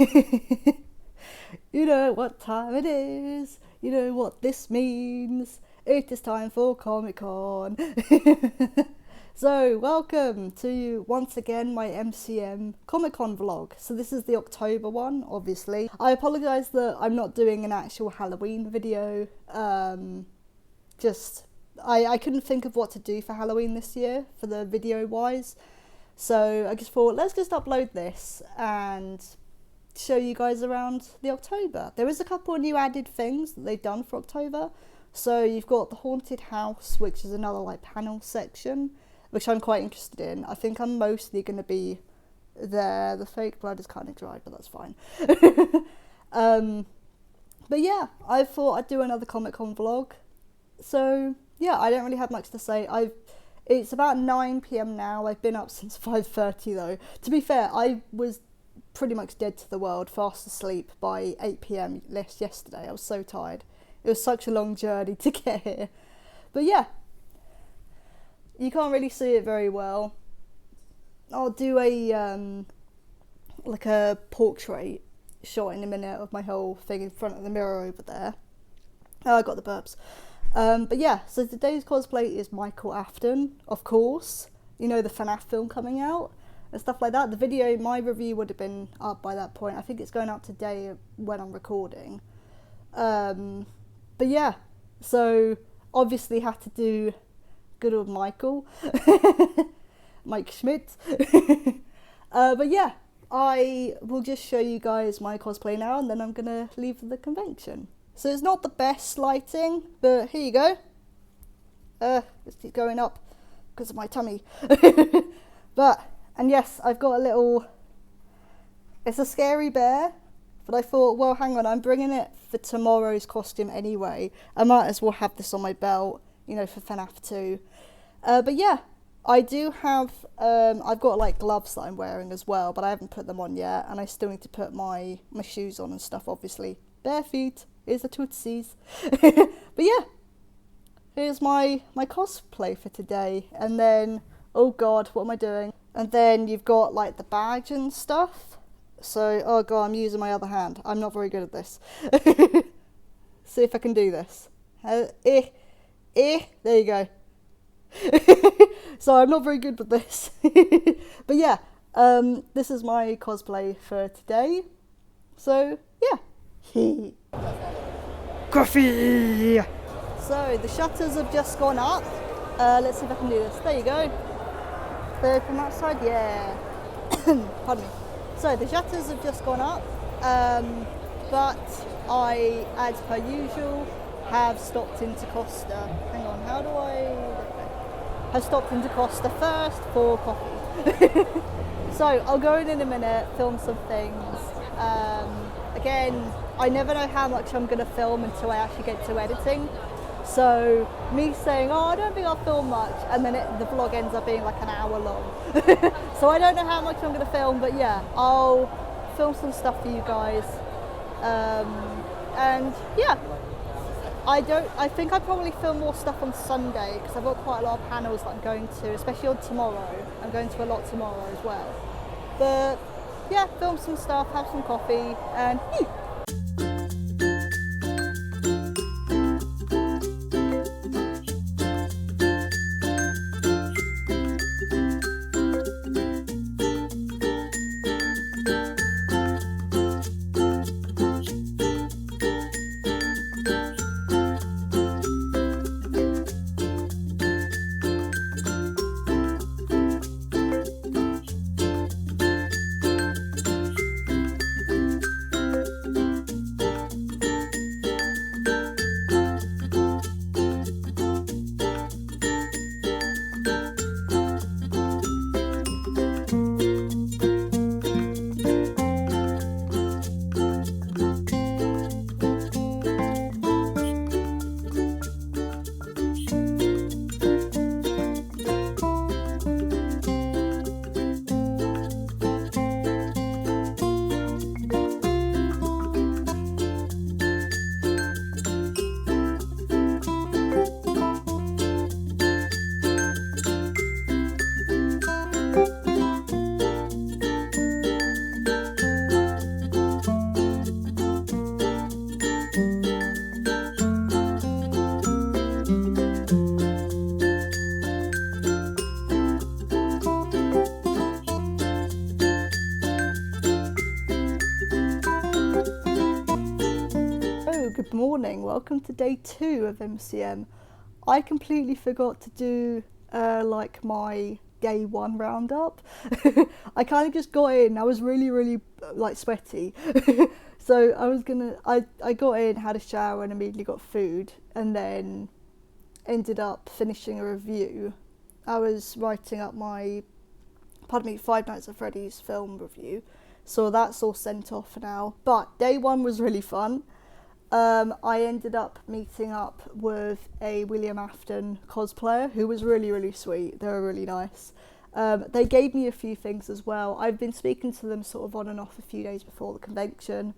You know what time it is. You know what this means. It is time for Comic Con. So, welcome to, once again, my MCM Comic Con vlog. So this is the October one, obviously. I apologise that I'm not doing an actual Halloween video. I couldn't think of what to do for Halloween this year, for the video-wise. So I just thought, let's just upload this and show you guys around the October. There is a couple of new added things that they've done for October. So you've got the Haunted House, which is another like panel section, which I'm quite interested in. I think I'm mostly going to be there. The fake blood is kind of dry, but that's fine. But yeah, I thought I'd do another Comic Con vlog. So yeah, I don't really have much to say. It's about 9 PM now. I've been up since 5:30 though. To be fair, I was pretty much dead to the world, fast asleep by 8 PM yesterday. I was so tired. It was such a long journey to get here. But yeah, you can't really see it very well. I'll do a like a portrait shot in a minute of my whole thing in front of the mirror over there. Oh, I got the burps. But yeah, so today's cosplay is Michael Afton, of course. You know, the FNAF film coming out and stuff like that. The video, my review would have been up by that point. I think it's going out today when I'm recording. But yeah, so obviously had to do good old Michael, Mike Schmidt. But yeah, I will just show you guys my cosplay now and then I'm gonna leave for the convention. So it's not the best lighting, but here you go. Let's keep going up because of my tummy. And yes, I've got a little, it's a scary bear, but I thought, well, hang on, I'm bringing it for tomorrow's costume anyway. I might as well have this on my belt, you know, for FNAF 2. But yeah, I do have, I've got like gloves that I'm wearing as well, but I haven't put them on yet, and I still need to put my shoes on and stuff, obviously. Bare feet is the tootsies. But yeah, here's my cosplay for today. And then, oh god, what am I doing? And then you've got like the badge and stuff. So, oh god, I'm using my other hand. I'm not very good at this. See if I can do this. There you go. So I'm not very good with this. But yeah, this is my cosplay for today. So yeah. Coffee! So the shutters have just gone up. Let's see if I can do this. There you go. They open that side? Yeah. Pardon me. So the shutters have just gone up, but I, as per usual, have stopped into Costa. Hang on, how do I... Have stopped into Costa first for coffee. So I'll go in a minute, film some things. Again, I never know how much I'm going to film until I actually get to editing. So me saying, oh, I don't think I'll film much, and then the vlog ends up being like an hour long. So I don't know how much I'm going to film, but yeah, I'll film some stuff for you guys. And yeah, I think I'll probably film more stuff on Sunday, because I've got quite a lot of panels that I'm going to, especially on tomorrow. I'm going to a lot tomorrow as well. But yeah, film some stuff, have some coffee, and Good morning, welcome to day 2 of MCM. I completely forgot to do like my day 1 roundup. I kind of just got in, I was really like sweaty. So I got in, had a shower and immediately got food, and then ended up finishing a review. I was writing up my Five Nights at Freddy's film review, so that's all sent off now. But day 1 was really fun. I ended up meeting up with a William Afton cosplayer who was really sweet. They were really nice. They gave me a few things as well. I've been speaking to them sort of on and off a few days before the convention.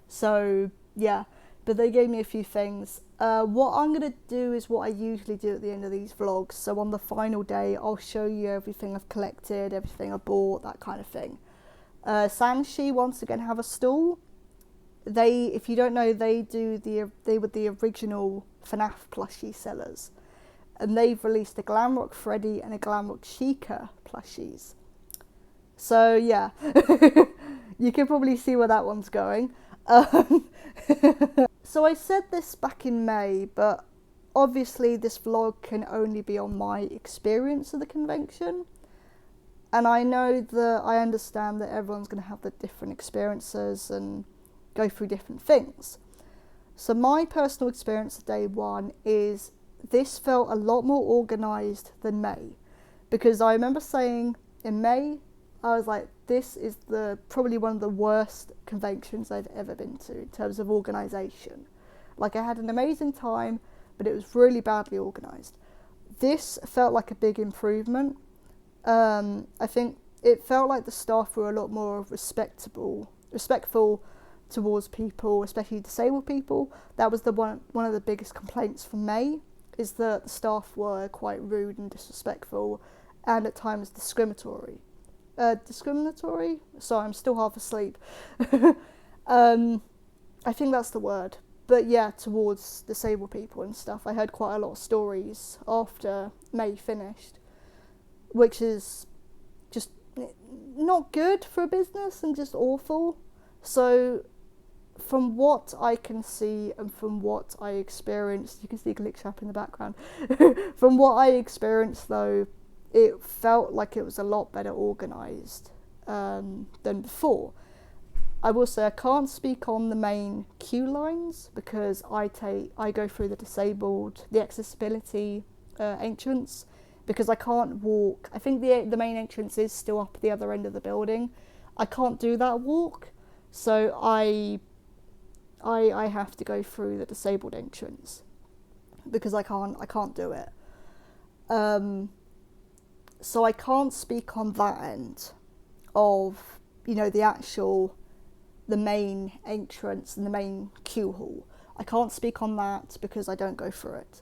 So yeah, but they gave me a few things. What I'm going to do is what I usually do at the end of these vlogs. So on the final day, I'll show you everything I've collected, everything I bought, that kind of thing. Sanshi once again have a stall. They, if you don't know, they were the original FNAF plushie sellers, and they've released a Glamrock Freddy and a Glamrock Chica plushies. So yeah, you can probably see where that one's going. So I said this back in May, but obviously this vlog can only be on my experience of the convention. And I understand that everyone's going to have the different experiences and go through different things. So my personal experience of day 1 is this felt a lot more organised than May, because I remember saying in May, I was like, this is probably one of the worst conventions I've ever been to in terms of organisation. Like, I had an amazing time, but it was really badly organised. This felt like a big improvement. I think it felt like the staff were a lot more respectful towards people, especially disabled people. That was one of the biggest complaints from May, is that the staff were quite rude and disrespectful, and at times discriminatory. Sorry, I'm still half asleep. I think that's the word. But yeah, towards disabled people and stuff. I heard quite a lot of stories after May finished, which is just not good for a business and just awful. So from what I can see and from what I experienced, you can see Glitch App in the background. From what I experienced though, it felt like it was a lot better organised than before. I will say I can't speak on the main queue lines because I go through the accessibility entrance, because I can't walk. I think the main entrance is still up at the other end of the building. I can't do that walk, so I have to go through the disabled entrance because I can't do it. So I can't speak on that end of, the main entrance and the main queue hall. I can't speak on that because I don't go through it.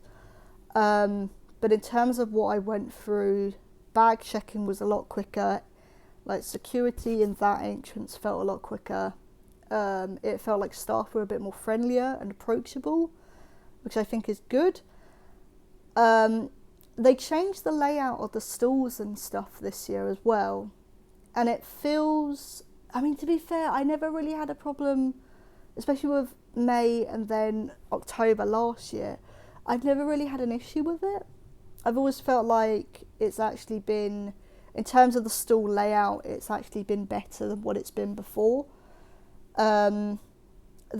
But in terms of what I went through, bag checking was a lot quicker. Like, security in that entrance felt a lot quicker. It felt like staff were a bit more friendlier and approachable, which I think is good. They changed the layout of the stalls and stuff this year as well, and it feels, to be fair, I never really had a problem, especially with May and then October last year. I've never really had an issue with it. I've always felt like it's actually been, in terms of the stall layout, it's actually been better than what it's been before. There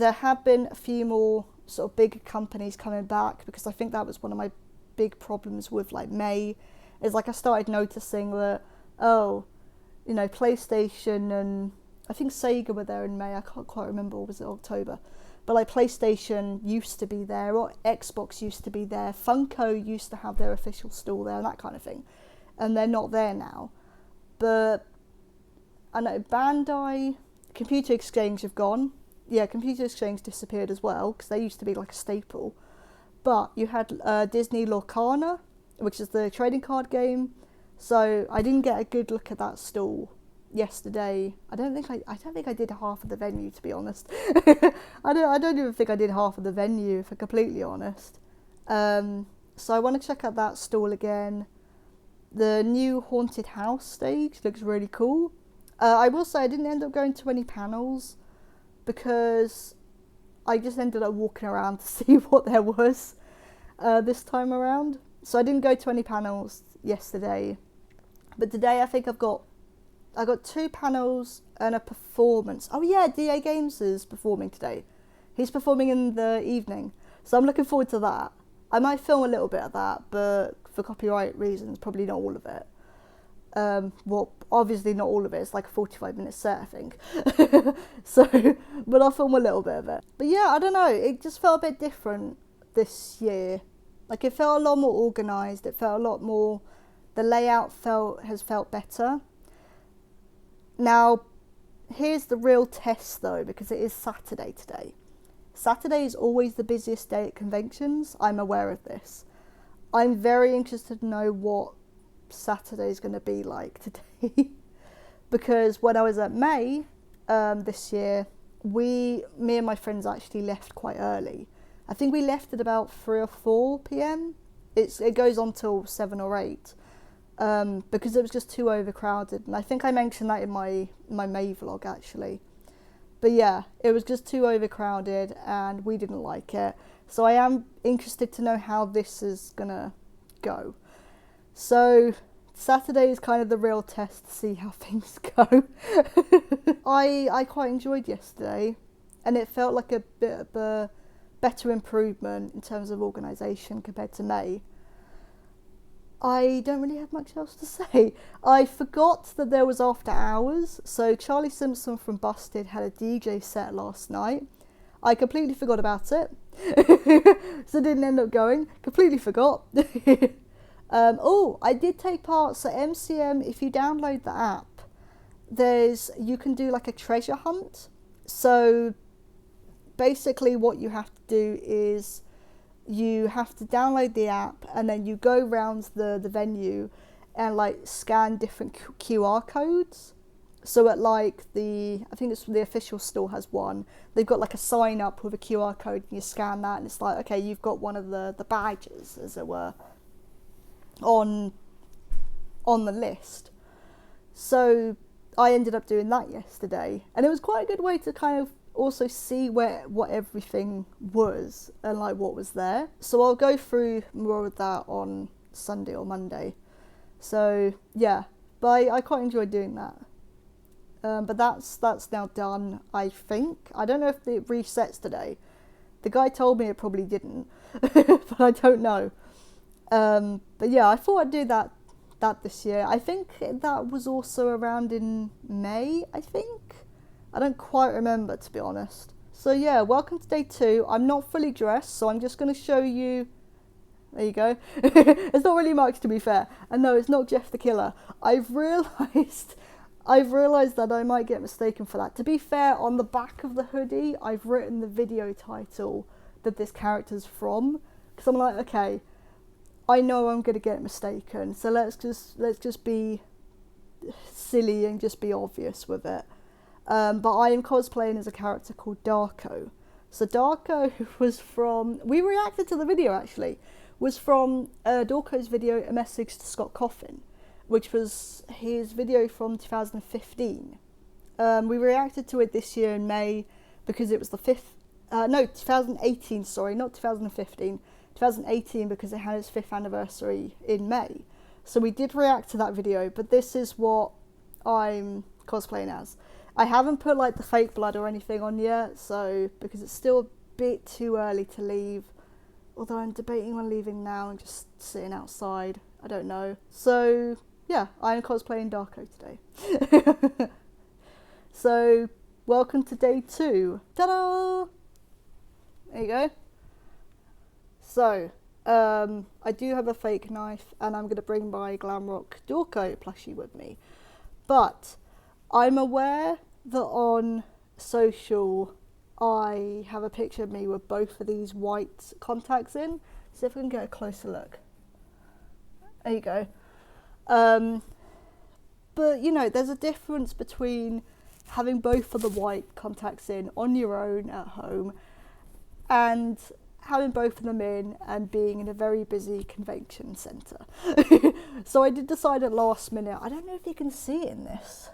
have been a few more sort of big companies coming back, because I think that was one of my big problems with May, is I started noticing that, PlayStation and I think Sega were there in May, I can't quite remember, or was it October, but PlayStation used to be there, or Xbox used to be there, Funko used to have their official stall there and that kind of thing, and they're not there now. But I know Bandai, Computer Exchange have gone. Yeah, Computer Exchange disappeared as well, because they used to be a staple. But you had Disney Lorcana, which is the trading card game. So I didn't get a good look at that stall yesterday. I don't think I did half of the venue, to be honest. I don't even think I did half of the venue, if I'm completely honest. So I want to check out that stall again. The new Haunted House stage looks really cool. I will say I didn't end up going to any panels because I just ended up walking around to see what there was this time around. So I didn't go to any panels yesterday, but today I think I got 2 panels and a performance. Oh yeah, DA Games is performing today. He's performing in the evening, so I'm looking forward to that. I might film a little bit of that, but for copyright reasons, probably not all of it. Well, obviously not all of it. It's like a 45-minute set, I think. So, but I'll film a little bit of it. But yeah, I don't know. It just felt a bit different this year. Like, it felt a lot more organised. It felt a lot more. The layout has felt better. Now, here's the real test though, because it is Saturday today. Saturday is always the busiest day at conventions. I'm aware of this. I'm very interested to know what Saturday is going to be like today. Because when I was at May this year, me and my friends actually left quite early. I think we left at about 3 or 4 p.m. It goes on till 7 or 8. Because it was just too overcrowded, and I think I mentioned that in my May vlog actually. But yeah, it was just too overcrowded and we didn't like it. So I am interested to know how this is gonna go. So Saturday is kind of the real test to see how things go. I quite enjoyed yesterday, and it felt like a bit of a better improvement in terms of organisation compared to May. I don't really have much else to say. I forgot that there was after hours. So Charlie Simpson from Busted had a DJ set last night. I completely forgot about it. So didn't end up going. Completely forgot. Oh, I did take part. So MCM, if you download the app, you can do like a treasure hunt. So basically what you have to do is you have to download the app, and then you go around the venue and like scan different QR codes. So at like I think it's the official store has one. They've got like a sign up with a QR code, and you scan that, and it's like, okay, you've got one of the badges, as it were, on the list. So I ended up doing that yesterday, and it was quite a good way to kind of also see what everything was and like what was there. So I'll go through more of that on Sunday or Monday. So yeah, but I quite enjoyed doing that. But that's now done, I think. I don't know if it resets today. The guy told me it probably didn't, but I don't know. But yeah, I thought I'd do that this year. I think that was also around in May, I think. I don't quite remember, to be honest. So yeah, welcome to day 2. I'm not fully dressed, so I'm just going to show you. There you go. It's not really much, to be fair. And no, it's not Jeff the Killer. I've realised that I might get mistaken for that. To be fair, on the back of the hoodie, I've written the video title that this character's from. Because I'm like, okay, I know I'm going to get mistaken. So let's just be silly and just be obvious with it. But I am cosplaying as a character called Darko. So Darko was from, we reacted to the video actually, was from Darko's video A Message to Scott Coffin, which was his video from 2015. We reacted to it this year in May because it was the 2018, sorry, not 2015, 2018, because it had its 5th anniversary in May. So we did react to that video, but this is what I'm cosplaying as. I haven't put like the fake blood or anything on yet, so because it's still a bit too early to leave. Although I'm debating on leaving now and just sitting outside. I don't know. So yeah, I'm cosplaying Darko today. So welcome to day 2. Ta-da! There you go. So I do have a fake knife, and I'm going to bring my Glamrock Darko plushie with me. But I'm aware that on social I have a picture of me with both of these white contacts in. See if we can get a closer look. There you go. But you know, there's a difference between having both of the white contacts in on your own at home and having both of them in and being in a very busy convention centre. So I did decide at last minute, I don't know if you can see it in this.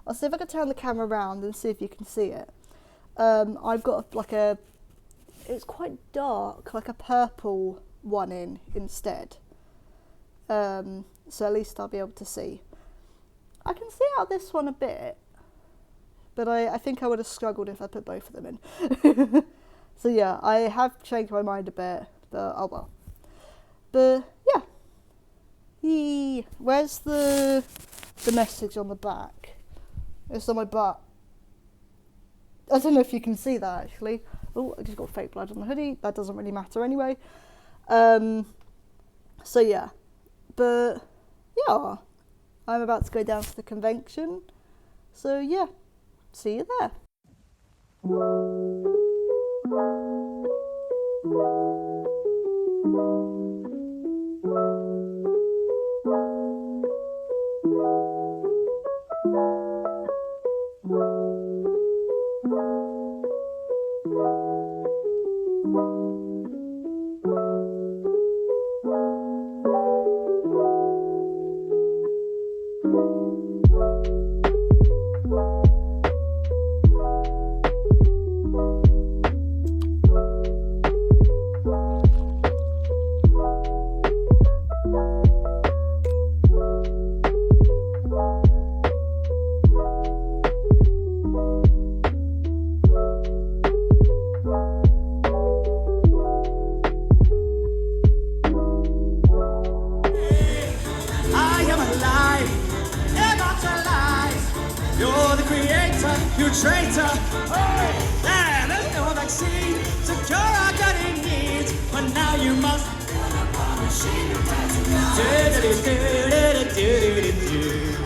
I'll see if I can turn the camera around and see if you can see it. I've got like it's quite dark, like a purple one in instead. So at least I'll be able to see. I can see out this one a bit, but I think I would have struggled if I put both of them in. So yeah, I have changed my mind a bit, but oh well. But yeah. Yee. Where's the message on the back? It's on my butt. I don't know if you can see that actually. Oh, I just got fake blood on the hoodie. That doesn't really matter anyway. So yeah. But yeah. I'm about to go down to the convention. So yeah. See you there. You traitor! Oh, there, there's no vaccine to cure our dirty needs, but now you must.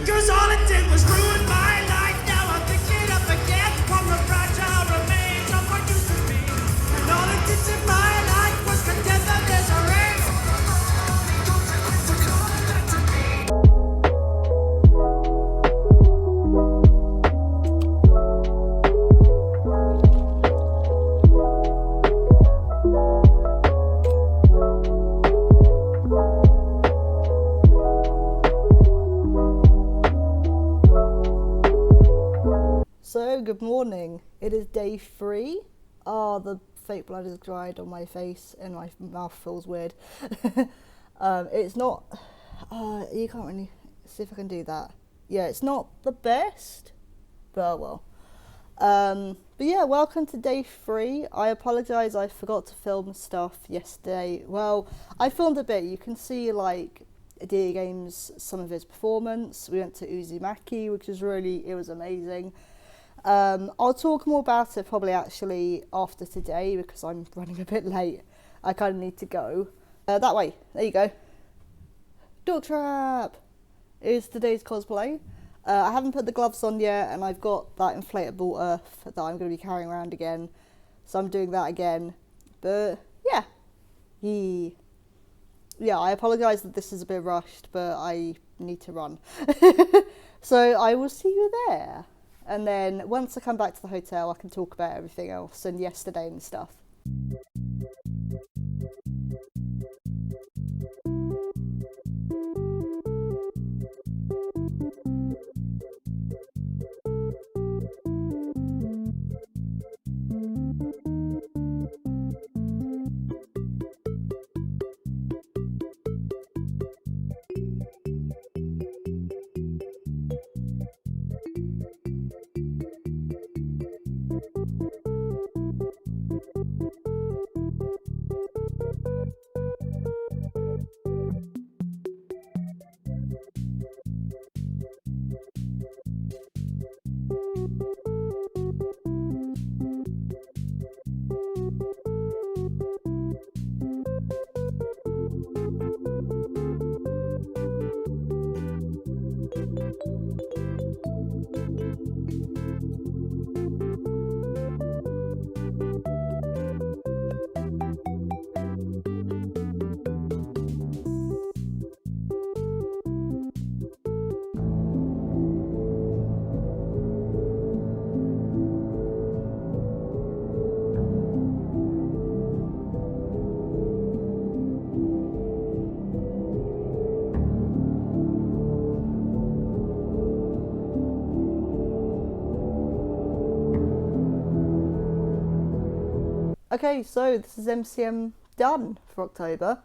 Cause all it did was ruin my life. Now I'm picking up again from the fragile remains of what used to be. And all it did in my life was condemn the misery. So, good morning. It is day 3. Oh, the fake blood is dried on my face and my mouth feels weird. It's not... you can't really... See if I can do that. Yeah, it's not the best, but oh well. But yeah, welcome to day 3. I apologise, I forgot to film stuff yesterday. Well, I filmed a bit. You can see, like, D Games, some of his performance. We went to Uzumaki, which was really... It was amazing. I'll talk more about it probably actually after today because I'm running a bit late. I kind of need to go. That way. There you go. Dog Trap is today's cosplay. I haven't put the gloves on yet and I've got that inflatable earth that I'm going to be carrying around again. So I'm doing that again. But yeah. Yeah, I apologise that this is a bit rushed, but I need to run. So I will see you there. And then once I come back to the hotel, I can talk about everything else and yesterday and stuff. Okay, so this is MCM done for October.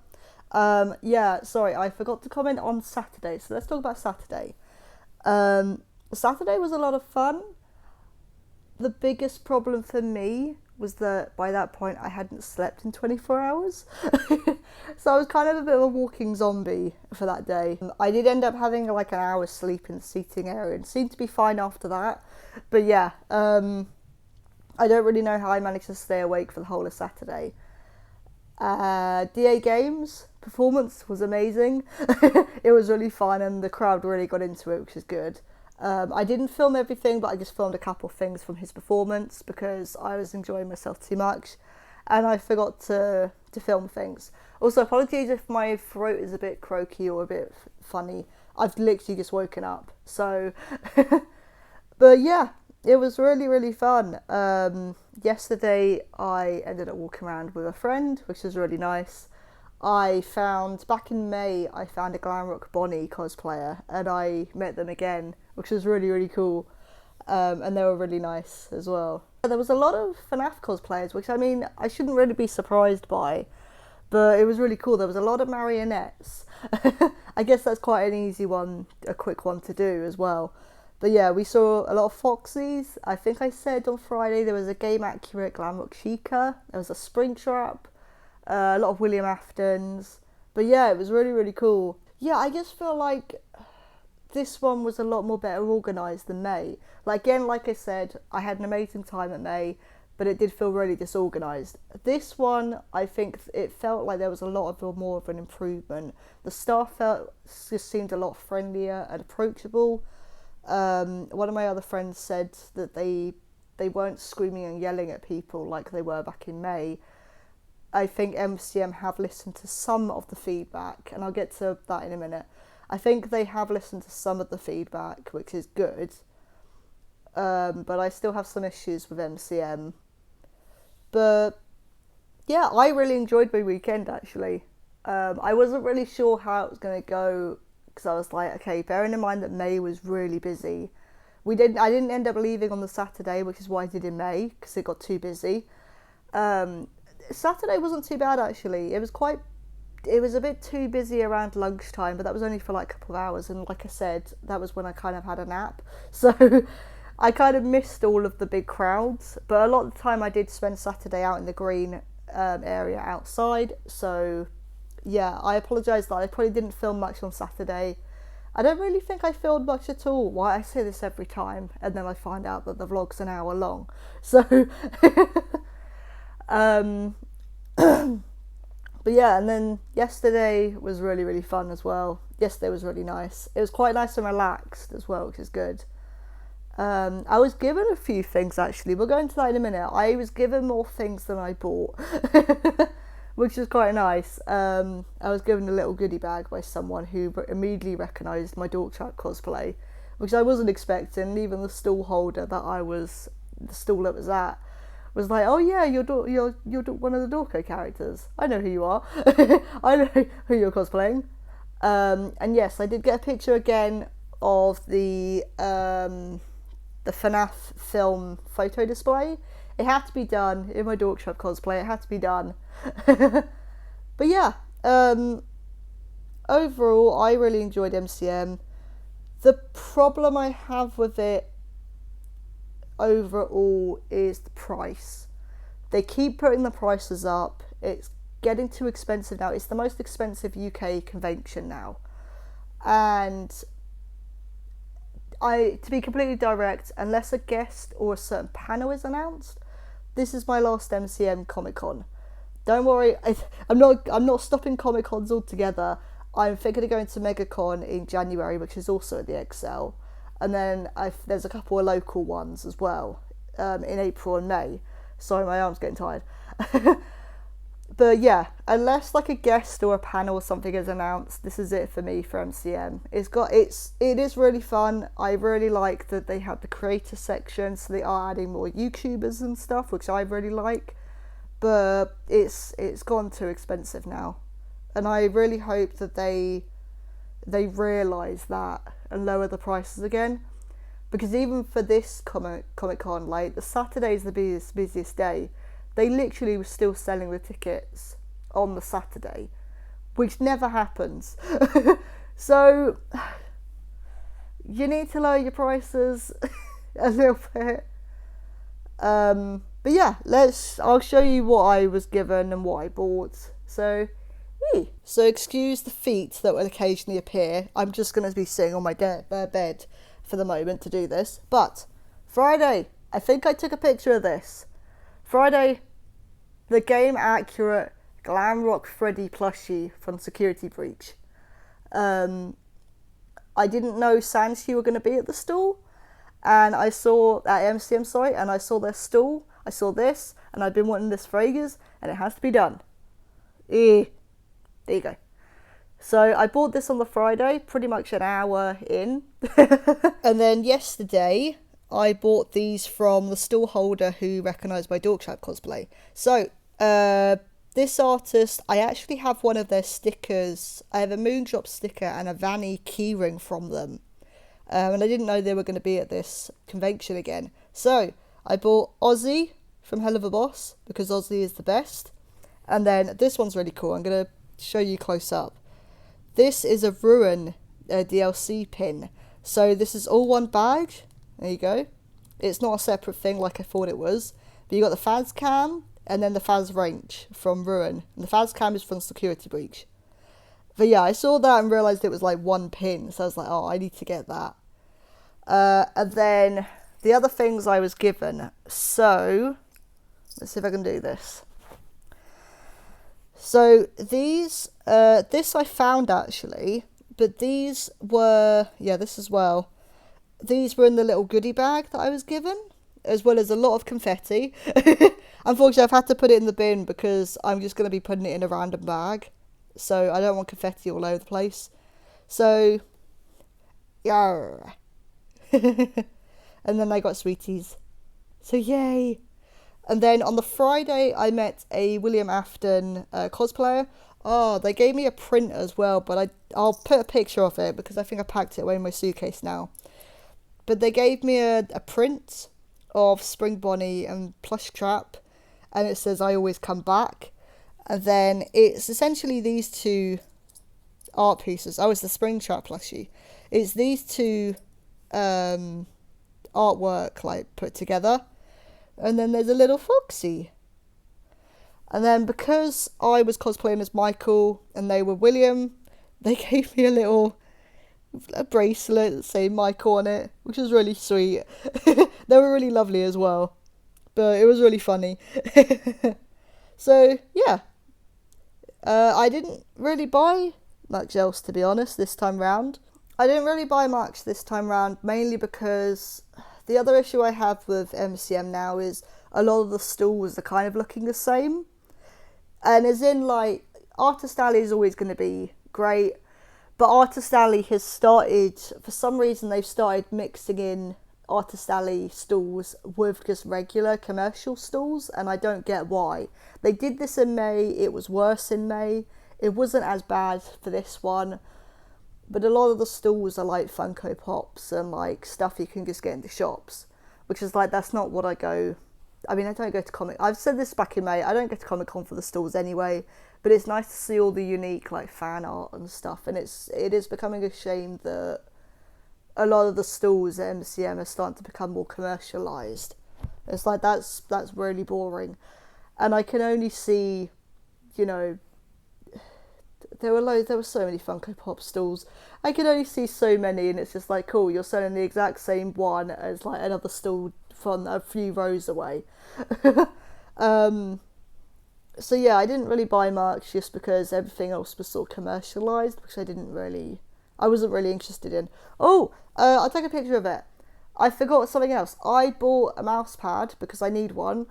Yeah, sorry, I forgot to comment on Saturday, so let's talk about Saturday. Saturday was a lot of fun. The biggest problem for me was that by that point I hadn't slept in 24 hours. So I was kind of a bit of a walking zombie for that day. I did end up having like an hour's sleep in the seating area and seemed to be fine after that. But yeah, I don't really know how I managed to stay awake for the whole of Saturday. DA Games performance was amazing. It was really fun and the crowd really got into it, which is good. I didn't film everything, but I just filmed a couple of things from his performance because I was enjoying myself too much and I forgot to film things. Also, apologies if my throat is a bit croaky or a bit funny. I've literally just woken up. So, but yeah, it was really, really fun. Yesterday I ended up walking around with a friend, which was really nice. Back in May, I found a Glam Rock Bonnie cosplayer and I met them again, which was really, really cool. And they were really nice as well. There was a lot of FNAF cosplayers, which I mean, I shouldn't really be surprised by, but it was really cool. There was a lot of marionettes. I guess that's quite an easy one, a quick one to do as well. But yeah, we saw a lot of Foxies. I think I said on Friday there was a Game Accurate Glam Rock Chica. There was a Springtrap. A lot of William Aftons. But yeah, it was really, really cool. Yeah, I just feel like this one was a lot more better organised than May. Again, like I said, I had an amazing time at May, but it did feel really disorganised. This one, I think it felt like there was a lot of more of an improvement. The staff just seemed a lot friendlier and approachable. One of my other friends said that they weren't screaming and yelling at people like they were back in May. I think MCM have listened to some of the feedback, and I'll get to that in a minute. I think they have listened to some of the feedback, which is good. But I still have some issues with MCM. But yeah, I really enjoyed my weekend actually. I wasn't really sure how it was going to go because I was like, okay, bearing in mind that May was really busy. I didn't end up leaving on the Saturday, which is why I did in May, because it got too busy. Saturday wasn't too bad actually. It was a bit too busy around lunchtime, but that was only for like a couple of hours, and like I said, that was when I kind of had a nap. So I kind of missed all of the big crowds, but a lot of the time I did spend Saturday out in the green area outside. So yeah, I apologise that I probably didn't film much on Saturday. I don't really think I filmed much at all. Why I say this every time, and then I find out that the vlog's an hour long. So but yeah, and then yesterday was really, really fun as well. Yesterday was really nice. It was quite nice and relaxed as well, which is good. I was given a few things actually. We'll go into that in a minute. I was given more things than I bought, which is quite nice. I was given a little goodie bag by someone who immediately recognised my Dork Trap cosplay, which I wasn't expecting. And even the stall holder the stall that was at, was like, oh yeah, you're one of the Dorko characters. I know who you are. I know who you're cosplaying. And yes, I did get a picture again of the FNAF film photo display. It had to be done in my Dork Trap cosplay. It had to be done. But yeah, overall, I really enjoyed MCM. The problem I have with it overall is the price. They keep putting the prices up. It's getting too expensive now. It's the most expensive UK convention now, and to be completely direct, unless a guest or a certain panel is announced, this is my last MCM Comic Con. Don't worry, I'm not stopping Comic Cons altogether. I'm thinking of going to MegaCon in January, which is also at the Excel. And then there's a couple of local ones as well, in April and May. Sorry, my arm's getting tired. But yeah, unless like a guest or a panel or something is announced, this is it for me for MCM. It is really fun. I really like that they have the creator section, so they are adding more YouTubers and stuff, which I really like. But it's gone too expensive now, and I really hope that they realise that and lower the prices again, because even for this Comic Con, like the Saturday is the busiest day. they literally were still selling the tickets on the Saturday, which never happens. So you need to lower your prices a little bit. But yeah, I'll show you what I was given and what I bought. So excuse the feet that will occasionally appear. I'm just going to be sitting on my bed for the moment to do this. But Friday, I think I took a picture of this. Friday, the game accurate Glam Rock Freddy plushie from Security Breach. I didn't know Sanchi were going to be at the stall, and I saw at MCM site, and I saw their stall. I saw this, and I've been wanting this for ages, and it has to be done. There you go. So I bought this on the Friday, pretty much an hour in. And then yesterday, I bought these from the stall holder who recognised my Dorktrap cosplay. So, this artist, I actually have one of their stickers. I have a Moondrop sticker and a Vanny keyring from them. And I didn't know they were going to be at this convention again. So, I bought Ozzy from Hell of a Boss, because Ozzy is the best. And then this one's really cool. I'm going to show you close up. This is a Ruin DLC pin. So this is all one bag. There you go. It's not a separate thing like I thought it was. But you got the Faz Cam and then the Faz Range from Ruin. And the Faz Cam is from Security Breach. But yeah, I saw that and realised it was like one pin. So I was like, oh, I need to get that. And then the other things I was given. So, let's see if I can do this. So these, this I found actually, but these were, yeah, this as well. These were in the little goodie bag that I was given, as well as a lot of confetti. Unfortunately, I've had to put it in the bin because I'm just going to be putting it in a random bag. So I don't want confetti all over the place. So, yeah. And then I got sweeties. So yay. And then on the Friday, I met a William Afton cosplayer. Oh, they gave me a print as well, but I'll put a picture of it because I think I packed it away in my suitcase now. But they gave me a print of Spring Bonnie and Plush Trap, and it says, "I always come back." And then it's essentially these two art pieces. Oh, it's the Spring Trap plushie. It's these two artwork like put together. And then there's a little Foxy. And then because I was cosplaying as Michael and they were William, they gave me a bracelet saying Michael on it, which was really sweet. They were really lovely as well. But it was really funny. So, yeah. I didn't really buy much else, to be honest, this time round. I didn't really buy much this time round, mainly because the other issue I have with MCM now is a lot of the stalls are kind of looking the same. And as in, like, Artist Alley is always going to be great, but Artist Alley has started, for some reason they've started mixing in Artist Alley stalls with just regular commercial stalls, and I don't get why. They did this in May, it was worse in May, it wasn't as bad for this one, but a lot of the stalls are like Funko Pops and like stuff you can just get in the shops, which is like, that's not what I go. I mean, I don't go to Comic. I've said this back in May. I don't go to Comic Con for the stalls anyway, but it's nice to see all the unique like fan art and stuff. And it is becoming a shame that a lot of the stalls at MCM are starting to become more commercialized. It's like that's really boring, and I can only see, you know, there were so many Funko Pop stalls. I can only see so many, and it's just like, cool, you're selling the exact same one as like another stall from a few rows away. So yeah, I didn't really buy much just because everything else was sort of commercialized, which I wasn't really interested in. Oh, I'll take a picture of it. I forgot something else. I bought a mouse pad because I need one,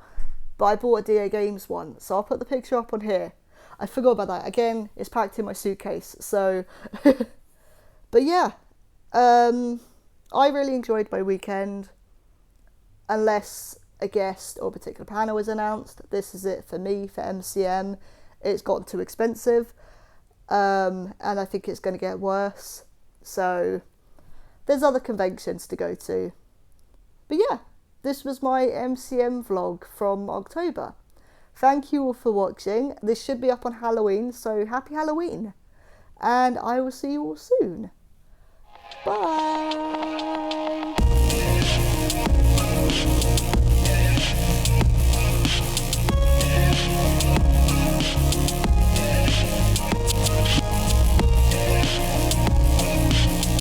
but I bought a DA Games one, so I'll put the picture up on here. I forgot about that. Again, it's packed in my suitcase, so... But yeah, I really enjoyed my weekend. Unless a guest or a particular panel is announced, this is it for me, for MCM. It's gotten too expensive, and I think it's going to get worse. So, there's other conventions to go to. But yeah, this was my MCM vlog from October. Thank you all for watching. This should be up on Halloween, so happy Halloween. And I will see you all soon. Bye.